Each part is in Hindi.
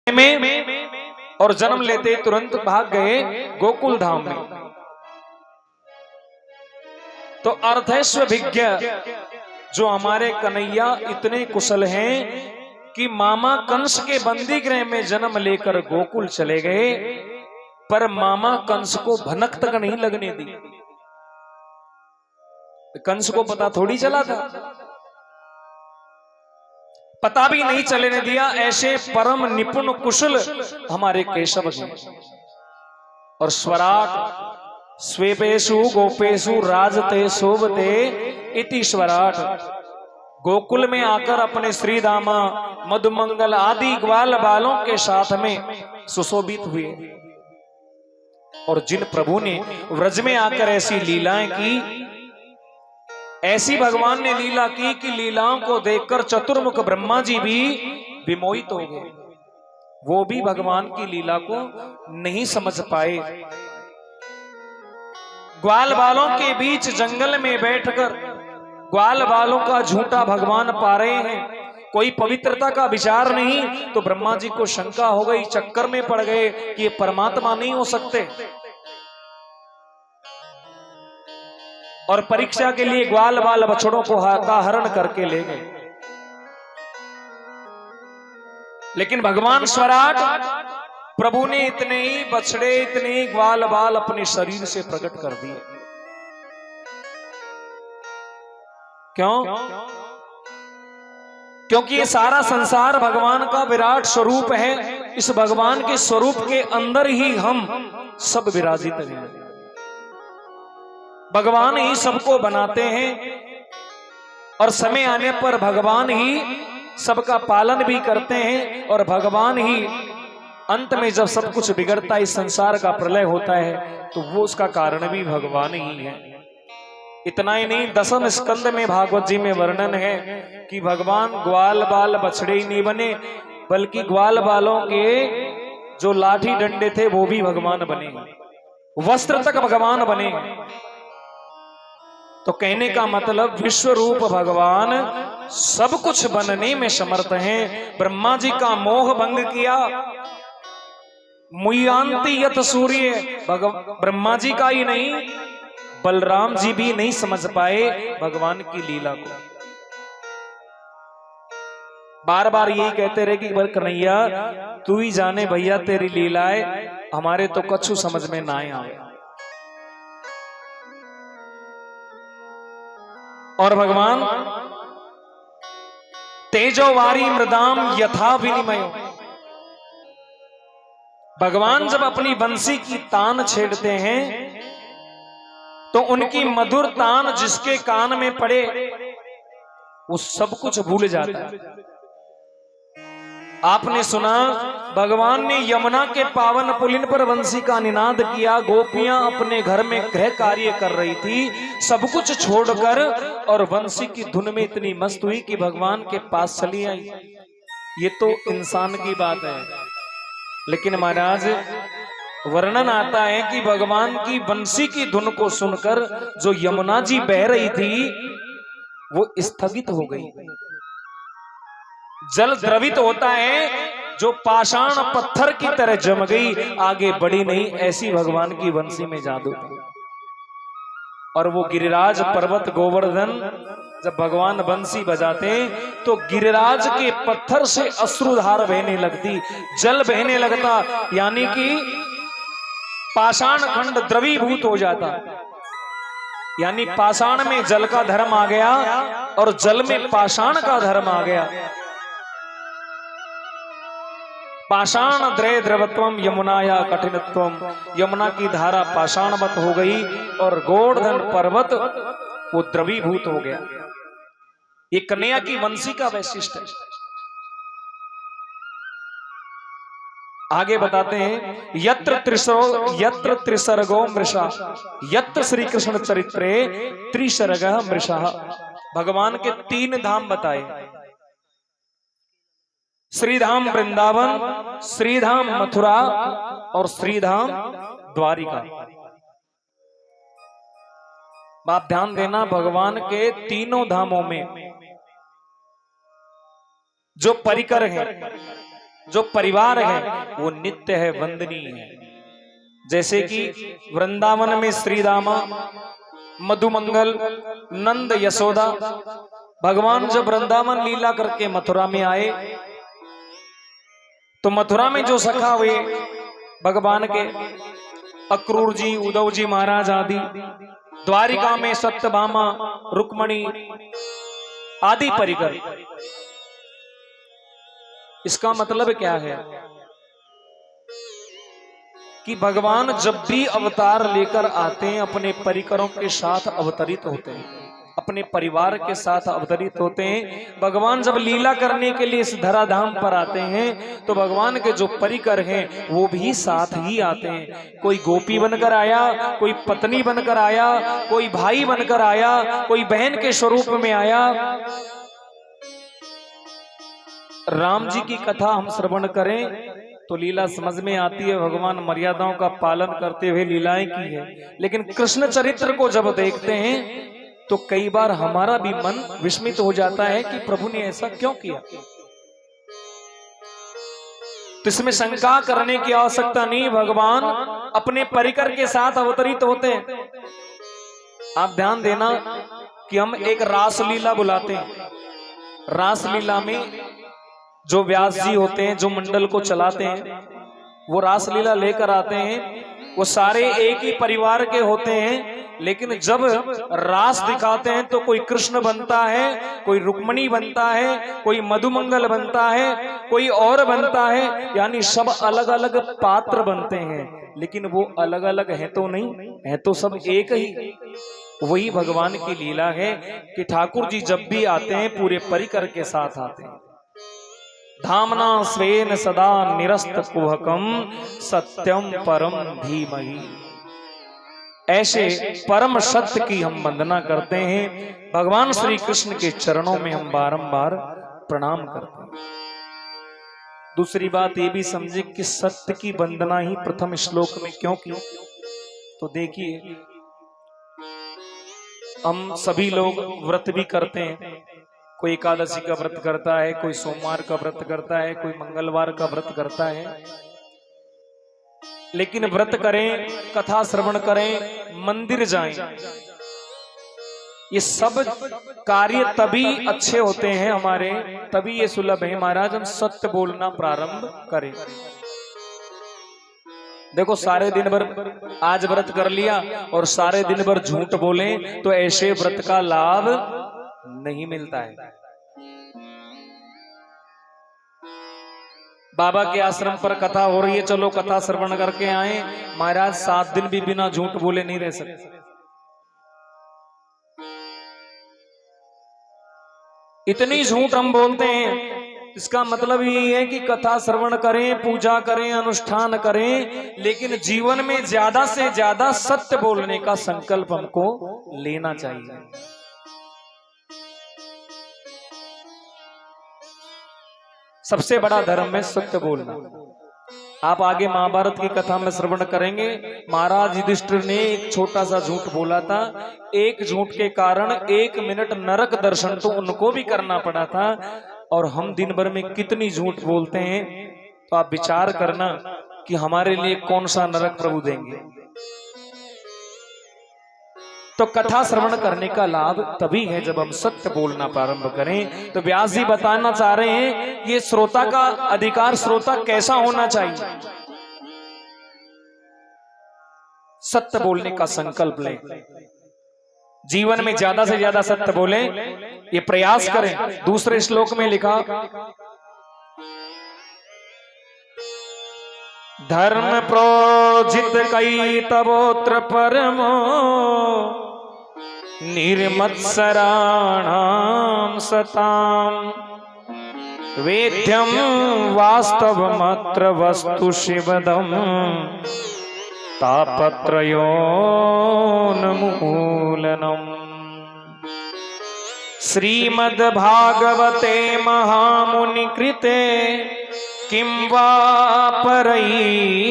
में और जन्म लेते तुरंत भाग गए गोकुल धाम में। तो अर्थैश्वभिज्ञ जो हमारे कन्हैया इतने कुशल हैं कि मामा कंस के बंदी गृह में जन्म लेकर गोकुल चले गए, पर मामा कंस को भनक तक नहीं लगने दी। कंस को पता थोड़ी चला था, पता भी नहीं चलने दिया। ऐसे परम निपुण कुशल हमारे केशव जी। और स्वराट स्वेपेशु गोपेशु राजते शोभते इति स्वराट, गोकुल में आकर अपने श्री दामा मधुमंगल आदि ग्वाल बालों के साथ में सुशोभित हुए। और जिन प्रभु ने व्रज में आकर ऐसी लीलाएं की, ऐसी भगवान ने लीला की कि लीलाओं को देखकर चतुर्मुख ब्रह्मा जी भी विमोहित हो गए। वो भी भगवान की लीला को नहीं समझ पाए। ग्वाल बालों के बीच जंगल में बैठकर ग्वाल बालों का झूठा भगवान पा रहे हैं, कोई पवित्रता का विचार नहीं। तो ब्रह्मा जी को शंका हो गई, चक्कर में पड़ गए कि ये परमात्मा नहीं हो सकते। और परीक्षा के लिए ग्वाल बाल बछड़ों को का हरण करके ले गए। लेकिन भगवान स्वराट प्रभु ने इतने ही बछड़े, इतने ही ग्वाल बाल अपने शरीर से प्रकट कर दिए। क्यों? क्योंकि ये सारा संसार भगवान का विराट स्वरूप है। इस भगवान के स्वरूप के अंदर ही हम सब विराजित हैं। भगवान ही सबको बनाते हैं और समय आने पर भगवान ही सबका पालन भी करते हैं। और भगवान ही अंत में जब सब कुछ बिगड़ता है, इस संसार का प्रलय होता है, तो वो उसका कारण भी भगवान ही है। इतना ही नहीं, दसम स्कंद में भागवत जी में वर्णन है कि भगवान ग्वाल बाल बछड़े ही नहीं बने, बल्कि ग्वाल बालों के जो लाठी डंडे थे वो भी भगवान बने, वस्त्र तक भगवान बने। तो कहने का मतलब विश्व रूप भगवान सब कुछ बनने में समर्थ हैं। ब्रह्मा जी का मोह भंग किया, मुयांति यत सूर्य, ब्रह्मा जी का ही नहीं बलराम जी भी नहीं समझ पाए भगवान की लीला को। बार बार यही कहते रहे कि कन्हैया तू ही जाने भैया तेरी लीलाएं, हमारे तो कछु समझ में ना आए। और भगवान तेजोवारी मृदाम यथा विनिमय, भगवान जब अपनी बंसी की तान छेड़ते हैं तो उनकी मधुर तान जिसके कान में पड़े वो सब कुछ भूल जाता है। आपने सुना भगवान ने यमुना के पावन पुलिन पर बंसी का निनाद किया, गोपियां अपने घर में गृह कार्य कर रही थी, सब कुछ छोड़कर, और बंसी की धुन में इतनी मस्त हुई कि भगवान के पास चली आई। ये तो इंसान की बात है, लेकिन महाराज वर्णन आता है कि भगवान की बंसी की धुन को सुनकर जो यमुना जी बह रही थी वो स्थगित हो गई। जल द्रवित होता है, जो पाषाण पत्थर की तरह जम गई, आगे बढ़ी नहीं। ऐसी भगवान की बंसी में जादू था। और वो गिरिराज पर्वत गोवर्धन जब भगवान बंसी बजाते तो गिरिराज के पत्थर से अश्रुधार बहने लगती, जल बहने लगता, यानी कि पाषाण खंड द्रवीभूत हो जाता। यानी पाषाण में जल का धर्म आ गया और जल में पाषाण का धर्म आ गया। पाषाण द्रय द्रवत्वम यमुनाया कठिनत्वम, यमुना की धारा पाषाणवत हो गई और गोवर्धन पर्वत वो द्रवीभूत हो गया। ये कन्या की बंसी का वैशिष्ट है। आगे बताते हैं, यत्र त्रिसर्गो मृषा, यत्र श्री कृष्ण चरित्रे त्रिसर्ग मृषा। भगवान के 3 धाम बताए, श्रीधाम वृंदावन, श्रीधाम मथुरा और श्रीधाम द्वारिका। आप ध्यान देना, भगवान के तीनों धामों में जो परिकर हैं, जो परिवार है वो नित्य है, वंदनीय है। जैसे कि वृंदावन में श्रीदामा, मधुमंगल, नंद, यशोदा, भगवान जब वृंदावन लीला करके मथुरा में आए तो मथुरा में जो सखा हुए भगवान के, अक्रूर जी, उद्धव जी महाराज आदि, द्वारिका में सत्यभामा, रुक्मणी आदि परिकर। इसका मतलब क्या है कि भगवान जब भी अवतार लेकर आते हैं अपने परिकरों के साथ अवतरित होते हैं, अपने परिवार के साथ अवतरित होते हैं। भगवान जब लीला करने के लिए इस धराधाम पर आते हैं तो भगवान के जो परिकर हैं वो भी साथ ही आते हैं। कोई गोपी बनकर आया, कोई पत्नी बनकर आया, कोई भाई बनकर आया, कोई बहन के स्वरूप में आया। राम जी की कथा हम श्रवण करें तो लीला समझ में आती है, भगवान मर्यादाओं का पालन करते हुए लीलाएं की है। लेकिन कृष्ण चरित्र को जब देखते हैं तो कई बार हमारा भी मन विस्मित हो जाता है कि प्रभु ने ऐसा क्यों किया। तो इसमें शंका करने की आवश्यकता नहीं, भगवान अपने परिकर के साथ अवतरित होते हैं। आप ध्यान देना कि हम एक रासलीला बुलाते हैं। रासलीला में जो व्यास जी होते हैं, जो मंडल को चलाते हैं, वो रासलीला लेकर आते हैं। वो सारे एक ही परिवार के होते हैं, लेकिन जब रास दिखाते हैं तो कोई कृष्ण बनता है, कोई रुक्मणी बनता है, कोई मधुमंगल बनता है, कोई और बनता है। यानी सब अलग अलग पात्र बनते हैं, लेकिन वो अलग अलग है तो नहीं, है तो सब एक ही। वही भगवान की लीला है कि ठाकुर जी जब भी आते हैं पूरे परिकर के साथ आते हैं। धामना स्वेन सदा निरस्त कुहकम सत्यम परम धीमहि। ऐसे परम सत्य की हम वंदना करते हैं। भगवान श्री कृष्ण के चरणों में हम बारंबार प्रणाम करते हैं। दूसरी बात ये भी समझे कि सत्य की वंदना ही प्रथम श्लोक में क्यों की। तो देखिए, हम सभी लोग व्रत भी करते हैं। कोई एकादशी का व्रत करता है, कोई सोमवार का व्रत करता है, कोई मंगलवार का व्रत करता है। लेकिन व्रत करें, कथा श्रवण करें, मंदिर जाएं, ये सब कार्य तभी अच्छे होते हैं हमारे, तभी ये सुलभ है महाराज हम सत्य बोलना प्रारंभ करें। देखो, सारे दिन भर आज व्रत कर लिया और सारे दिन भर झूठ बोले तो ऐसे व्रत का लाभ नहीं मिलता है। बाबा के आश्रम पर कथा हो रही है, चलो कथा श्रवण करके आए। महाराज 7 दिन भी बिना झूठ बोले नहीं रह सकते। इतनी झूठ हम बोलते हैं। इसका मतलब ये है कि कथा श्रवण करें, पूजा करें, अनुष्ठान करें, लेकिन जीवन में ज्यादा से ज्यादा सत्य बोलने का संकल्प हमको लेना चाहिए। सबसे बड़ा धर्म है सत्य बोलना। आप आगे महाभारत की कथा में श्रवण करेंगे, महाराज युधिष्ठिर ने एक छोटा सा झूठ बोला था। एक झूठ के कारण 1 मिनट नरक दर्शन तो उनको भी करना पड़ा था। और हम दिन भर में कितनी झूठ बोलते हैं, तो आप विचार करना कि हमारे लिए कौन सा नरक प्रभु देंगे। तो कथा श्रवण करने का लाभ तभी है जब हम सत्य बोलना प्रारंभ करें। तो व्यास जी बताना चाह रहे हैं ये श्रोता का अधिकार, श्रोता कैसा होना चाहिए। सत्य बोलने का संकल्प लें, जीवन में ज्यादा से ज्यादा सत्य बोलें, ये प्रयास करें। दूसरे श्लोक में लिखा, धर्म प्रोजित कई तवोत्र परमो निर्मत्सराणां सतां वेद्यं वास्तवमत्र वस्तु शिवदं तापत्रयोन्मूलनम्। श्रीमद्भागवते महामुनिकृते किं वा परैरीश्वरः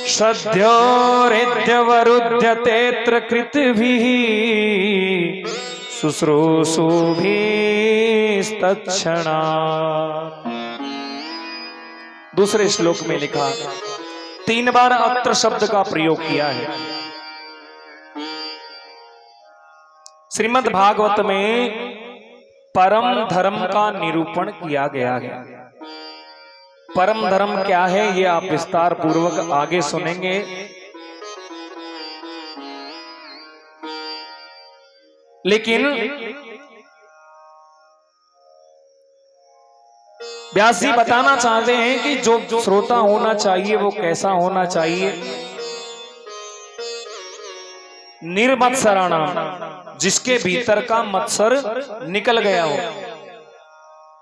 सद्योरेद्यवरुध्यतेऽत्र कृतभिः शुश्रूषुभिस्तत्क्षणात्। दूसरे श्लोक में लिखा 3 बार अत्र शब्द का प्रयोग किया है। श्रीमद् भागवत में परम धर्म का निरूपण किया गया है। परम धर्म क्या है ये आप विस्तार पूर्वक आगे सुनेंगे। लेकिन व्यास जी बताना चाहते हैं कि जो श्रोता होना चाहिए वो कैसा होना चाहिए। निर्मत्सराणाम, जिसके भीतर का मत्सर निकल गया हो।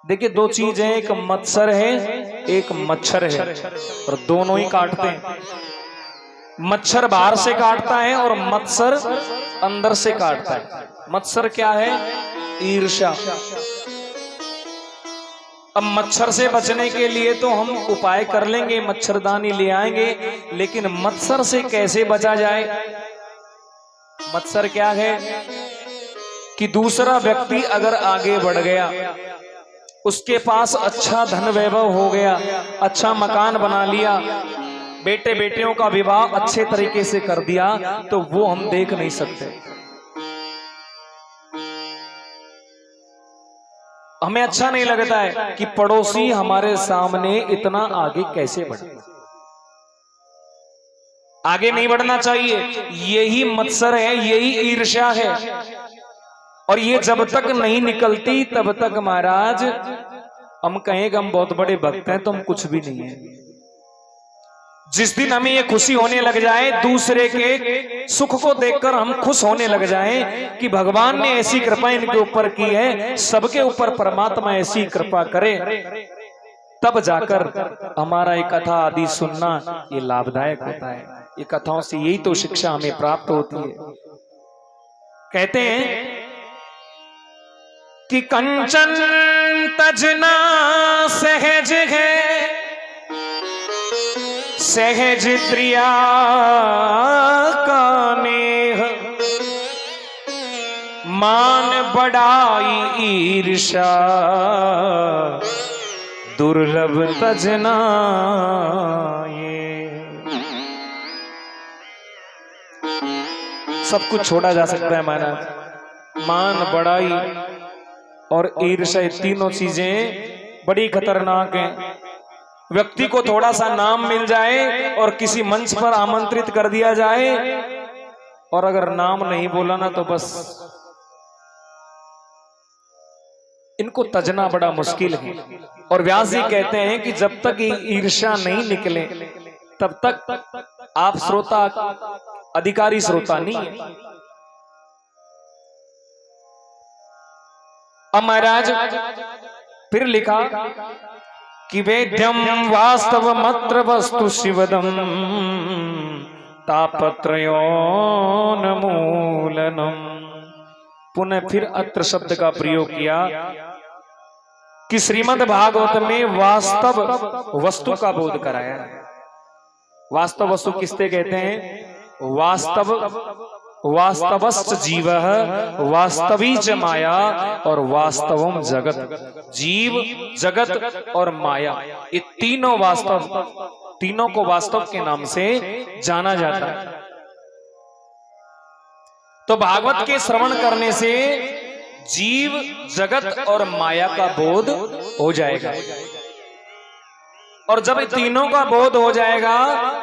देखिए 2 चीज है, एक मत्सर है एक मच्छर है, और दोनों ही काटते हैं। मच्छर बाहर से काटता है और मत्सर अंदर से काटता है। मत्सर क्या है? ईर्ष्या। अब मच्छर से बचने के लिए तो हम उपाय कर लेंगे, मच्छरदानी ले आएंगे, लेकिन मत्सर से कैसे बचा जाए? मत्सर क्या है कि दूसरा व्यक्ति अगर आगे बढ़ गया, उसके पास अच्छा धन वैभव हो गया, अच्छा मकान बना लिया, बेटे बेटियों का विवाह अच्छे तरीके से कर दिया, तो वो हम देख नहीं सकते। हमें अच्छा नहीं लगता है कि पड़ोसी हमारे सामने इतना आगे कैसे बढ़े। आगे नहीं बढ़ना चाहिए। यही मत्सर है, यही ईर्ष्या है, और ये जब तक नहीं निकलती तब तक महाराज हम कहेंगे हम बहुत बड़े भक्त हैं, तो हम कुछ भी नहीं है। जिस दिन हमें ये खुशी होने लग जाए, दूसरे के सुख को देखकर हम खुश होने लग जाएं कि भगवान ने ऐसी कृपा इनके ऊपर की है, सबके ऊपर परमात्मा ऐसी कृपा करे, तब जाकर हमारा ये कथा आदि सुनना ये लाभदायक होता है। ये कथाओं से यही तो शिक्षा हमें प्राप्त होती है। कहते हैं कि कंचन तजना सहज है, सहज प्रिया का नेह, मान बड़ाई ईर्षा दुर्लभ तजना। ये सब कुछ छोड़ा जा सकता है महाराज। मान बड़ाई और ईर्ष्या, तीनों चीजें बड़ी खतरनाक हैं। व्यक्ति को थोड़ा सा नाम मिल जाए और किसी मंच पर आमंत्रित कर दिया जाए, और अगर नाम नहीं बोला ना तो बस इनको तजना बड़ा मुश्किल है। और व्यास जी कहते हैं कि जब तक ईर्ष्या नहीं निकले तब तक आप श्रोता, अधिकारी श्रोता नहीं है। अब महाराज फिर लिखा कि वेद्यम वास्तव मत्र वस्तु शिवदम तापत्रयोन्मूलनम। पुनः फिर अत्र शब्द का प्रयोग किया कि श्रीमद् भागवत में वास्तव वस्तु का बोध कराया। वास्तव वस्तु किससे कहते हैं? वास्तवश्च जीवः, वास्तवी च माया, और वास्तवम जगत। जीव, जगत और माया, ये तीनों वास्तव, तीनों को वास्तव के नाम से जाना जाता है। तो भागवत के श्रवण करने से जीव, जगत और माया का बोध हो जाएगा, और जब तीनों का बोध हो जाएगा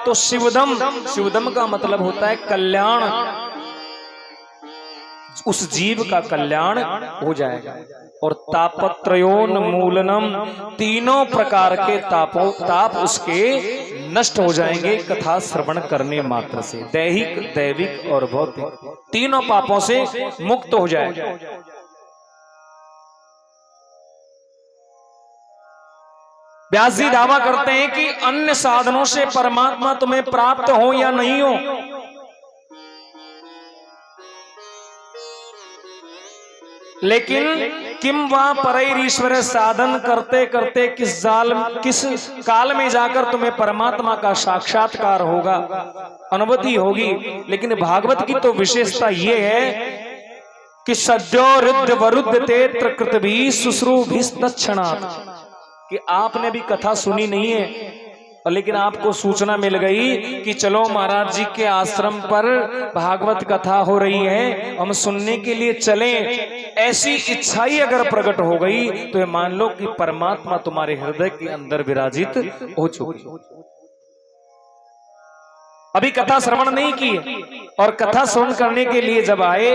तो शिवदम, शिवदम का मतलब होता है कल्याण, उस जीव का कल्याण हो जाएगा। और तापत्रयोन्मूलनम, तीनों प्रकार के ताप उसके नष्ट हो जाएंगे कथा श्रवण करने मात्र से। दैहिक, दैविक और भौतिक, तीनों पापों से मुक्त हो जाएगा। व्यास जी दावा करते हैं कि अन्य साधनों से परमात्मा तुम्हें प्राप्त हो या नहीं हो, लेकिन किम वा परैरीश्वर, साधन करते करते किस काल में जाकर तुम्हें परमात्मा का साक्षात्कार होगा, अनुभूति होगी। लेकिन भागवत की तो विशेषता यह है कि सद्यो रुद्ध वरुद्ध तेत्र कृतभी शुश्रूभिस्तक्षणात्, कि आपने भी कथा सुनी नहीं है और लेकिन आपको सूचना मिल गई कि चलो महाराज जी के आश्रम पर भागवत कथा हो रही है, हम सुनने के लिए चलें। ऐसी इच्छा ही अगर प्रकट हो गई तो ये मान लो कि परमात्मा तुम्हारे हृदय के अंदर विराजित हो चुकी। अभी कथा श्रवण नहीं की और कथा श्रवण करने के लिए जब आए,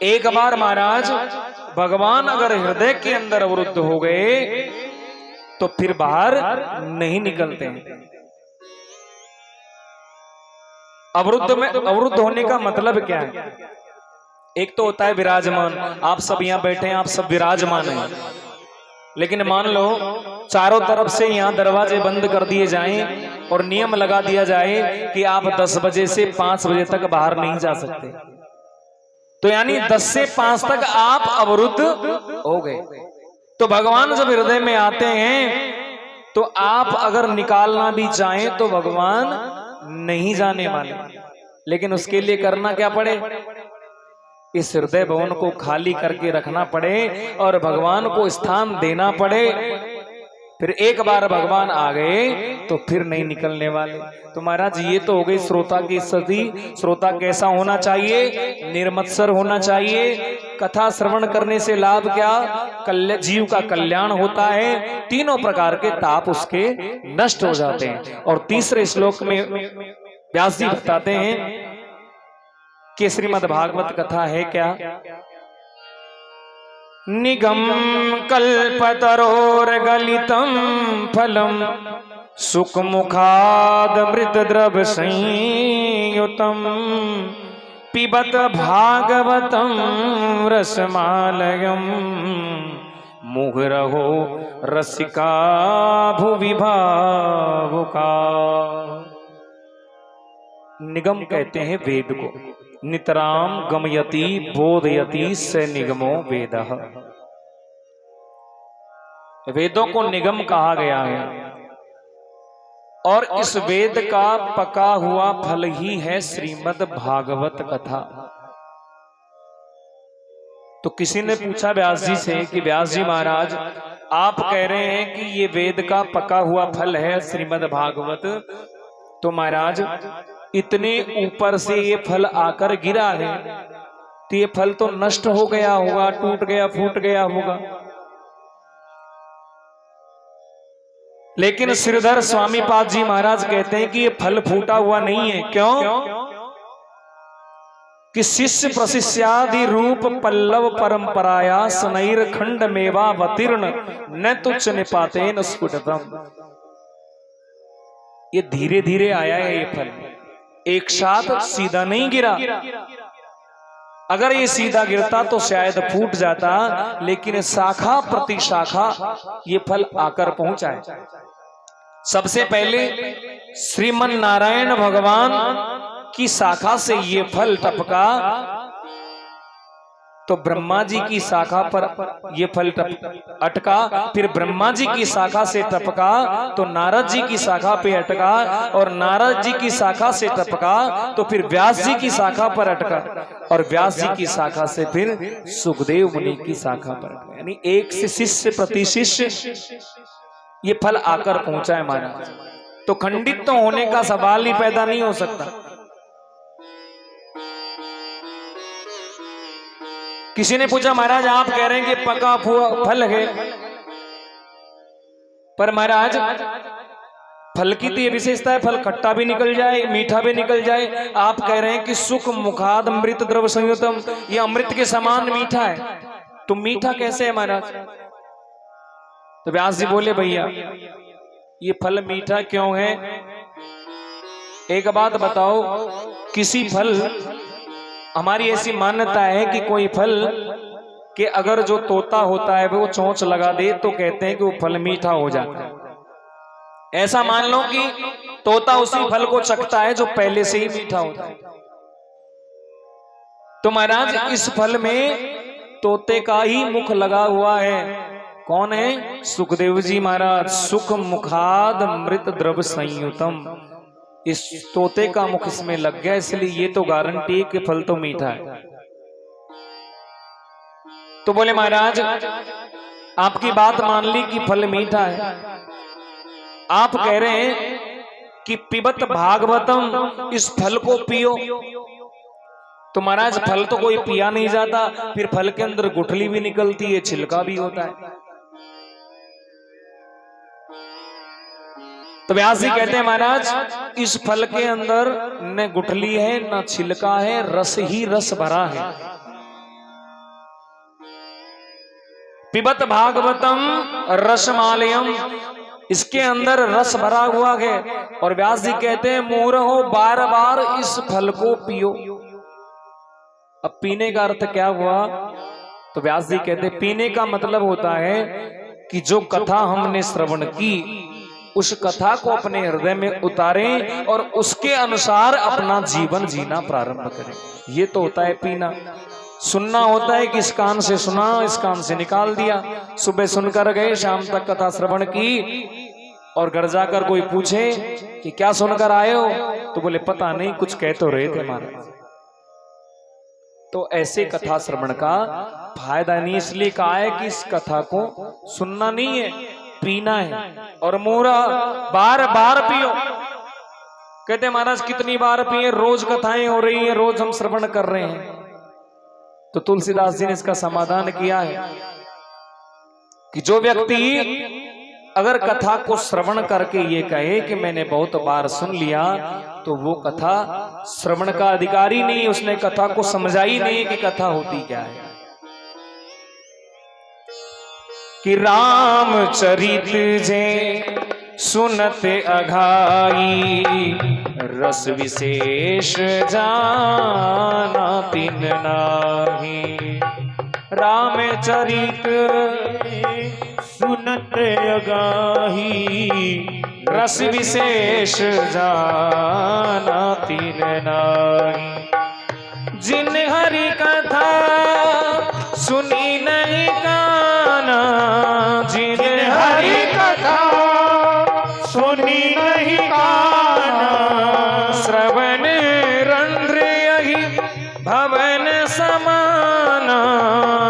एक बार महाराज भगवान अगर हृदय के अंदर अवरुद्ध हो गए तो फिर बाहर नहीं निकलते हैं। अवरुद्ध होने का मतलब क्या है? एक तो होता है विराजमान, आप सब यहां बैठे हैं, आप सब विराजमान हैं, लेकिन मान लो चारों तरफ से यहां दरवाजे बंद कर दिए जाएं और नियम लगा दिया जाए कि आप 10 बजे से 5 बजे तक बाहर नहीं जा सकते, तो यानी 10 से 5 तक आप अवरुद्ध हो गए। तो भगवान जब हृदय में आते हैं तो आप अगर निकालना भी चाहें तो भगवान नहीं जाने वाले, लेकिन उसके लिए करना क्या पड़े? इस हृदय भवन को खाली करके रखना पड़े और भगवान को स्थान देना पड़े। फिर एक बार भगवान आ गए तो फिर नहीं निकलने वाले। तो महाराज ये तो हो गई श्रोता की स्थिति। श्रोता कैसा होना चाहिए? निर्मत्सर होना चाहिए। कथा श्रवण करने से लाभ क्या? जीव का कल्याण होता है, तीनों प्रकार के ताप उसके नष्ट हो जाते हैं। और तीसरे श्लोक में व्यास जी बताते हैं कि श्रीमद् भागवत कथा है क्या? निगम कल्पतरोर्गलितं फलम सुखमुखादमृत द्रव संयुतम पिबत भागवतम रसमालयम मुहुरहो रसिका भुवि भावुका। निगम कहते हैं वेद को। नितराम गमयति बोधयति स निगमो वेदः। वेदों को निगम कहा गया है और इस वेद का पका हुआ फल ही है श्रीमद् भागवत कथा। तो किसी ने पूछा व्यास जी से कि व्यास जी महाराज, आप कह रहे हैं कि ये वेद का पका हुआ फल है श्रीमद् भागवत, तो महाराज इतने ऊपर से ये फल आकर गिरा है तो ये फल तो नष्ट हो गया होगा, टूट गया, फूट गया होगा। लेकिन श्रीधर स्वामी पाद जी महाराज कहते हैं कि ये फल फूटा हुआ नहीं है। क्यों? कि शिष्य प्रशिष्यादि रूप पल्लव परंपराया सनैर खंड मेवावतीर्ण न तुच्छ निपाते न स्फुटतम। ये धीरे धीरे आया है, ये फल एक साथ सीधा नहीं गिरा। अगर ये सीधा गिरता तो शायद फूट जाता, लेकिन शाखा प्रति शाखा ये फल आकर पहुंचा है। सबसे पहले श्रीमन नारायण भगवान की शाखा से ये फल टपका तो ब्रह्मा जी की शाखा पर ये फल अटका, फिर ब्रह्मा जी की शाखा से टपका तो नारद जी की शाखा पे अटका, और नारद जी की शाखा से टपका तो फिर व्यास जी की शाखा पर अटका, और व्यास जी की शाखा से फिर सुखदेव मुनि की शाखा पर अटका। यानी एक से शिष्य प्रति शिष्य ये फल आकर पहुंचा है महाराज। तो खंडित तो होने का सवाल ही पैदा नहीं हो सकता। किसी ने पूछा महाराज आप कह रहे हैं कि पका फल है, पर महाराज फल की तो ये विशेषता है, फल खट्टा भी निकल जाए, मीठा भी निकल जाए। आप कह रहे हैं कि सुख मुखाद अमृत द्रव संयुतम, ये अमृत के समान मीठा है, तो मीठा कैसे है महाराज? तो व्यास जी बोले भैया ये फल मीठा क्यों है? एक बात बताओ, किसी फल, हमारी ऐसी मान्यता है कि कोई फल के अगर जो तोता होता है वो चोंच लगा दे तो कहते हैं कि वो फल मीठा हो जाता है। ऐसा मान लो कि तोता उसी फल को चखता है जो पहले से ही मीठा होता है। तो महाराज इस फल में तोते का ही मुख लगा हुआ है। कौन है? सुखदेव जी महाराज। सुख मुखाद अमृत द्रव संयुतम, इस तोते का मुख इसमें लग गया, इसलिए ये तो गारंटी है कि फल तो मीठा है। तो बोले महाराज आपकी बात मान ली कि फल मीठा है, आप कह रहे हैं कि पिबत भागवतम, इस फल को पियो। तो महाराज फल तो कोई पिया नहीं जाता, फिर फल के अंदर गुठली भी निकलती है, छिलका भी होता है। तो व्यास जी कहते हैं महाराज इस फल के अंदर न गुठली है न छिलका है, रस ही रस भरा है। पिबत भागवतम रसमालयम, इसके अंदर रस भरा हुआ है। और व्यास जी कहते हैं मूढ़ो बार बार इस फल को पियो। अब पीने का अर्थ क्या हुआ? तो व्यास जी कहते हैं पीने का मतलब होता है कि जो कथा हमने श्रवण की उस कथा को अपने हृदय में उतारें और उसके अनुसार अपना जीवन जीना प्रारंभ करें। ये तो होता है पीना। सुनना होता है कि इस कान से सुना, इस कान से निकाल दिया। सुबह सुनकर गए, शाम तक कथा श्रवण की, और घर जाकर कोई पूछे कि क्या सुनकर आए हो, तो बोले पता नहीं, कुछ कह तो रहे थे महाराज। तो ऐसे कथा श्रवण का फायदा नहीं, इसलिए कहा है कि इस कथा को सुनना नहीं है, पीना है। और मूढ़ा बार बार पियो। कहते महाराज कितनी बार पिए? रोज कथाएं हो रही है, रोज हम श्रवण कर रहे हैं। तो तुलसीदास जी ने इसका समाधान किया है कि जो व्यक्ति अगर कथा को श्रवण करके ये कहे कि मैंने बहुत बार सुन लिया, तो वो कथा श्रवण का अधिकारी नहीं, उसने कथा को समझा ही नहीं कि कथा होती क्या है। कि रामचरित जे सुनते अघाई, रस विशेष जाना तिन नाही। रामचरित सुनत अगाही, रस विशेष जाना तिन नाही। जिन हरि कथा सुनी नहीं काना, जिन हरि कथा सुनी नहीं काना, श्रवण रंध्र यही भवन समाना।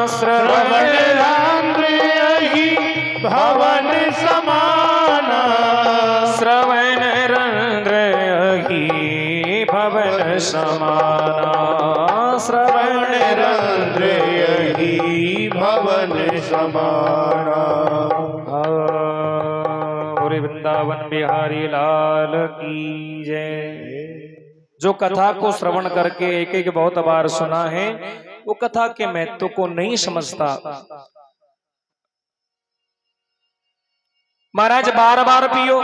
श्रवण रंध्र यही भवन समाना, श्रवण रंध्र यही भवन समाना, श्रवण रंध्र यही भवन समाना। पूरे वृंदावन बिहारी लाल की जय। जो कथा को श्रवण करके एक एक बहुत बार सुना है, वो कथा के महत्व को नहीं समझता। महाराज बार बार पियो,